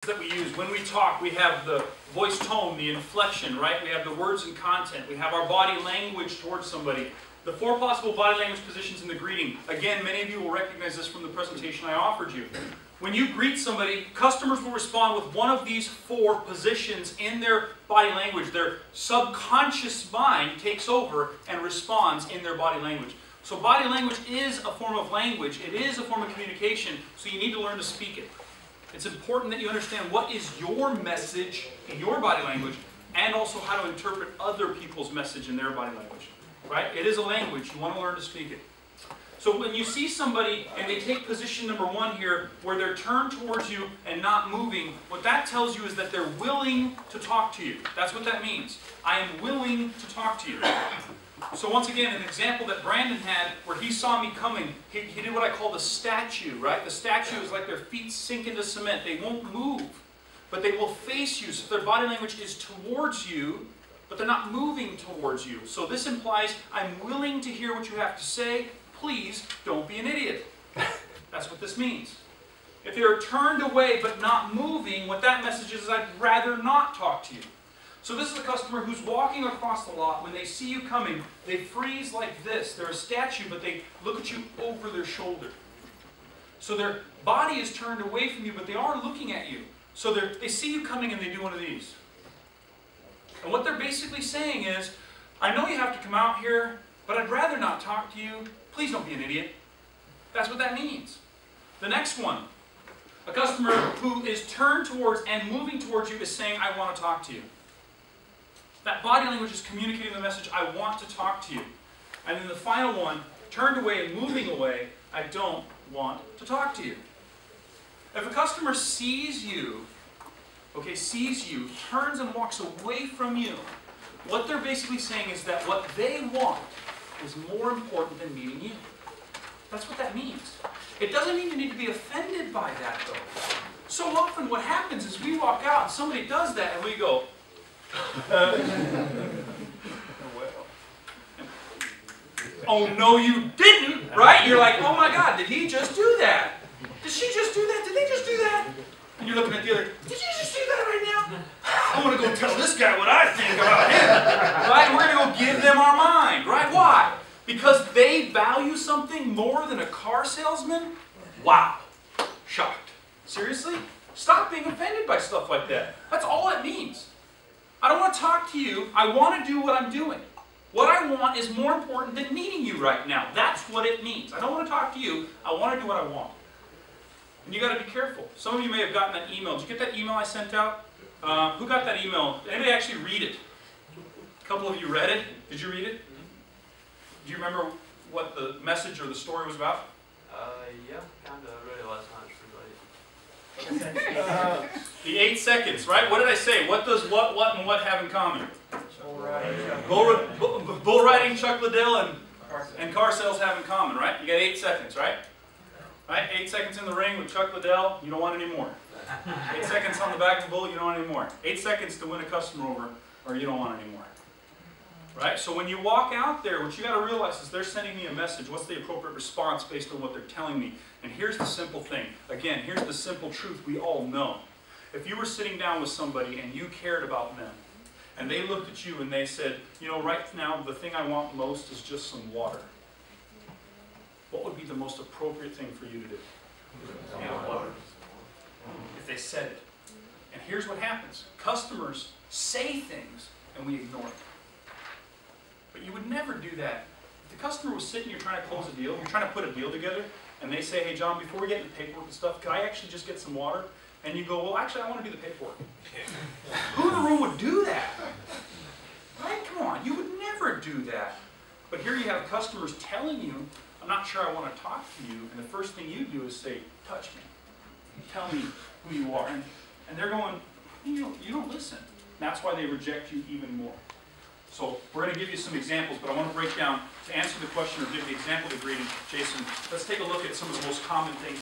that we use when we talk. We have the voice tone, the inflection, right? We have the words and content. We have our body language towards somebody. The 4 possible body language positions in the greeting. Again, many of you will recognize this from the presentation I offered you. When you greet somebody, customers will respond with one of these 4 positions in their body language. Their subconscious mind takes over and responds in their body language. So body language is a form of language. It is a form of communication, so you need to learn to speak it. It's important that you understand what is your message in your body language and also how to interpret other people's message in their body language. Right? It is a language. You want to learn to speak it. So when you see somebody and they take position number 1 here where they're turned towards you and not moving, what that tells you is that they're willing to talk to you. That's what that means. I am willing to talk to you. So once again, an example that Brandon had where he saw me coming, he did what I call the statue, right? The statue is like their feet sink into cement. They won't move, but they will face you. So their body language is towards you, but they're not moving towards you. So this implies I'm willing to hear what you have to say. Please don't be an idiot. That's what this means. If they're turned away but not moving, what that message is I'd rather not talk to you. So this is a customer who's walking across the lot. When they see you coming, they freeze like this. They're a statue, but they look at you over their shoulder. So their body is turned away from you, but they are looking at you. So they see you coming and they do one of these. And what they're basically saying is, I know you have to come out here, but I'd rather not talk to you. Please don't be an idiot. That's what that means. The next one, a customer who is turned towards and moving towards you is saying, I want to talk to you. That body language is communicating the message, I want to talk to you. And then the final one, turned away and moving away, I don't want to talk to you. If a customer sees you, turns and walks away from you, what they're basically saying is that what they want is more important than meeting you. That's what that means. It doesn't mean you need to be offended by that, though. So often what happens is we walk out and somebody does that and we go, oh no you didn't, right? You're like, oh my God, did he just do that? Did she just do that? Did they just do that? And you're looking at the other, did you just do that right now? I want to go tell this guy what I think about him. Right? We're going to go give them our mind, right? Why? Because they value something more than a car salesman? Wow. Shocked. Seriously? Stop being offended by stuff like that. That's all it means. I don't want to talk to you. I want to do what I'm doing. What I want is more important than meeting you right now. That's what it means. I don't want to talk to you. I want to do what I want. And you got to be careful. Some of you may have gotten that email. Did you get that email I sent out? Who got that email? Did anybody actually read it? A couple of you read it. Did you read it? Do you remember what the message or the story was about? Yeah, kind of. I read it last night. The 8 seconds, right? What did I say? What does what, and what have in common? Bull riding, Chuck Liddell, and car sales have in common, right? You got 8 seconds, right? Right? 8 seconds in the ring with Chuck Liddell, you don't want any more. 8 seconds on the back of the bull, you don't want any more. 8 seconds to win a customer over, or you don't want any more. Right? So when you walk out there, what you got to realize is they're sending me a message. What's the appropriate response based on what they're telling me? And here's the simple thing. Again, here's the simple truth we all know. If you were sitting down with somebody and you cared about them, and they looked at you and they said, you know, right now the thing I want most is just some water. What would be the most appropriate thing for you to do? Yeah, water. If they said it. And here's what happens. Customers say things and we ignore it. But you would never do that. If the customer was sitting, you're trying to close a deal, you're trying to put a deal together, and they say, hey John, before we get into paperwork and stuff, can I actually just get some water? And you go, well actually I want to do the paperwork. Who in the room would do that? Right? Come on, you would never do that. But here you have customers telling you, I'm not sure I want to talk to you, and the first thing you do is say, touch me. Tell me who you are. And they're going, you don't listen. And that's why they reject you even more. So we're going to give you some examples, but I want to break down, to answer the question or give the example of the greeting, Jason, let's take a look at some of the most common things